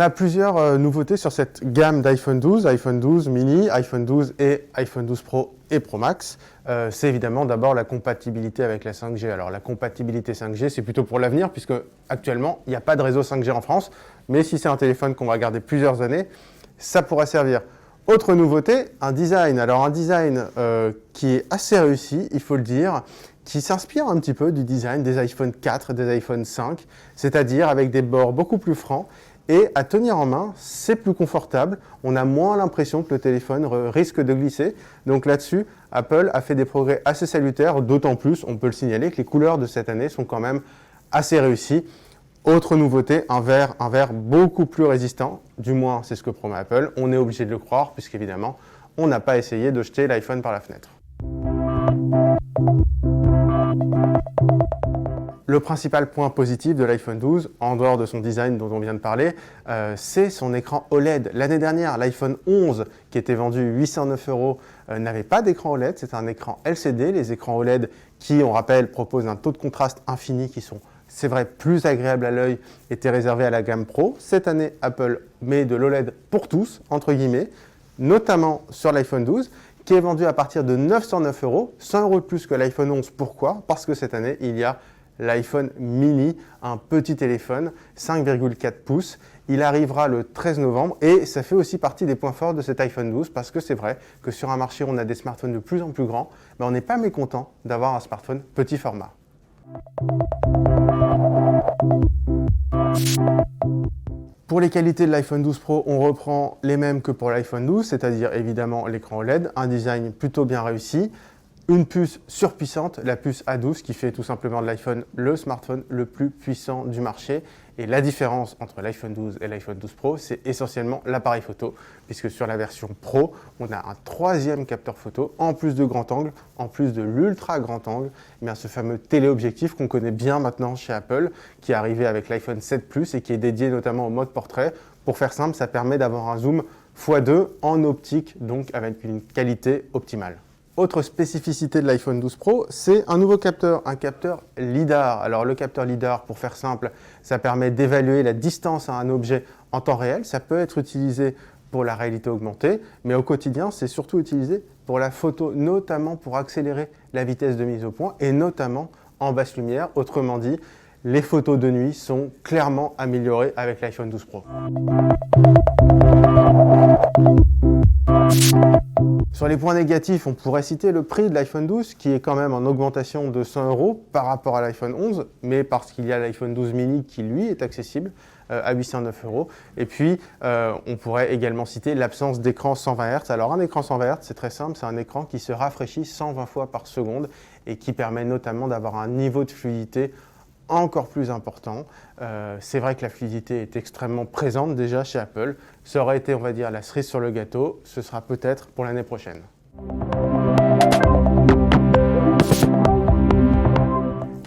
a plusieurs nouveautés sur cette gamme d'iPhone 12 mini, iPhone 12 et iPhone 12 Pro et Pro Max. C'est évidemment d'abord la compatibilité avec la 5G. Alors la compatibilité 5G, c'est plutôt pour l'avenir puisque actuellement, il n'y a pas de réseau 5G en France. Mais si c'est un téléphone qu'on va garder plusieurs années, ça pourra servir. Autre nouveauté, un design. Alors un design qui est assez réussi, il faut le dire, qui s'inspire un petit peu du design des iPhone 4 et des iPhone 5, c'est-à-dire avec des bords beaucoup plus francs. Et à tenir en main, c'est plus confortable. On a moins l'impression que le téléphone risque de glisser. Donc là-dessus, Apple a fait des progrès assez salutaires. D'autant plus, on peut le signaler, que les couleurs de cette année sont quand même assez réussies. Autre nouveauté, un verre beaucoup plus résistant. Du moins, c'est ce que promet Apple. On est obligé de le croire, puisqu'évidemment, on n'a pas essayé de jeter l'iPhone par la fenêtre. Le principal point positif de l'iPhone 12, en dehors de son design dont on vient de parler, c'est son écran OLED. L'année dernière, l'iPhone 11, qui était vendu 809 €, n'avait pas d'écran OLED. C'est un écran LCD. Les écrans OLED qui, on rappelle, proposent un taux de contraste infini qui sont, c'est vrai, plus agréables à l'œil, étaient réservés à la gamme Pro. Cette année, Apple met de l'OLED pour tous, entre guillemets, notamment sur l'iPhone 12, qui est vendu à partir de 909 €, 100 € de plus que l'iPhone 11. Pourquoi? Parce que cette année, il y a l'iPhone mini, un petit téléphone, 5,4 pouces. Il arrivera le 13 novembre et ça fait aussi partie des points forts de cet iPhone 12 parce que c'est vrai que sur un marché où on a des smartphones de plus en plus grands, on n'est pas mécontent d'avoir un smartphone petit format. Pour les qualités de l'iPhone 12 Pro, on reprend les mêmes que pour l'iPhone 12, c'est-à-dire évidemment l'écran OLED, un design plutôt bien réussi, une puce surpuissante, la puce A12 qui fait tout simplement de l'iPhone le smartphone le plus puissant du marché. Et la différence entre l'iPhone 12 et l'iPhone 12 Pro, c'est essentiellement l'appareil photo, puisque sur la version Pro, on a un troisième capteur photo, en plus de grand angle, en plus de l'ultra grand angle, ce fameux téléobjectif qu'on connaît bien maintenant chez Apple, qui est arrivé avec l'iPhone 7 Plus et qui est dédié notamment au mode portrait. Pour faire simple, ça permet d'avoir un zoom x2 en optique, donc avec une qualité optimale. Autre spécificité de l'iPhone 12 Pro, c'est un nouveau capteur, un capteur LiDAR. Alors le capteur LiDAR, pour faire simple, ça permet d'évaluer la distance à un objet en temps réel. Ça peut être utilisé pour la réalité augmentée, mais au quotidien, c'est surtout utilisé pour la photo, notamment pour accélérer la vitesse de mise au point et notamment en basse lumière. Autrement dit, les photos de nuit sont clairement améliorées avec l'iPhone 12 Pro. Sur les points négatifs, on pourrait citer le prix de l'iPhone 12 qui est quand même en augmentation de 100 € par rapport à l'iPhone 11, mais parce qu'il y a l'iPhone 12 mini qui lui est accessible à 809 €. Et puis, on pourrait également citer l'absence d'écran 120 Hz. Alors un écran 120 Hz, c'est très simple, c'est un écran qui se rafraîchit 120 fois par seconde et qui permet notamment d'avoir un niveau de fluidité encore plus important. C'est vrai que la fluidité est extrêmement présente déjà chez Apple. Ça aurait été, on va dire, la cerise sur le gâteau. Ce sera peut-être pour l'année prochaine.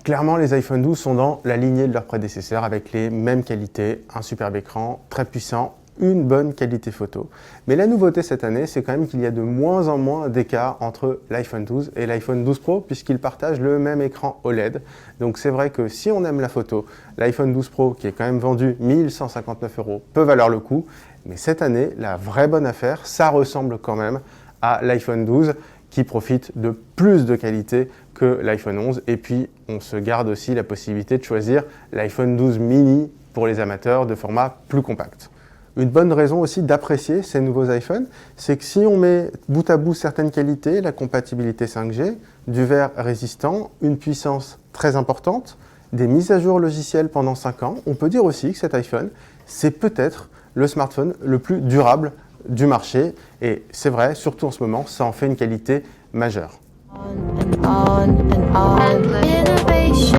Clairement, les iPhone 12 sont dans la lignée de leurs prédécesseurs avec les mêmes qualités, un superbe écran, très puissant, une bonne qualité photo. Mais la nouveauté cette année, c'est quand même qu'il y a de moins en moins d'écart entre l'iPhone 12 et l'iPhone 12 Pro puisqu'ils partagent le même écran OLED. Donc c'est vrai que si on aime la photo, l'iPhone 12 Pro, qui est quand même vendu 1159 €, peut valoir le coup. Mais cette année, la vraie bonne affaire, ça ressemble quand même à l'iPhone 12 qui profite de plus de qualité que l'iPhone 11. Et puis, on se garde aussi la possibilité de choisir l'iPhone 12 mini pour les amateurs de format plus compact. Une bonne raison aussi d'apprécier ces nouveaux iPhones, c'est que si on met bout à bout certaines qualités, la compatibilité 5G, du verre résistant, une puissance très importante, des mises à jour logicielles pendant 5 ans, on peut dire aussi que cet iPhone, c'est peut-être le smartphone le plus durable du marché. Et c'est vrai, surtout en ce moment, ça en fait une qualité majeure.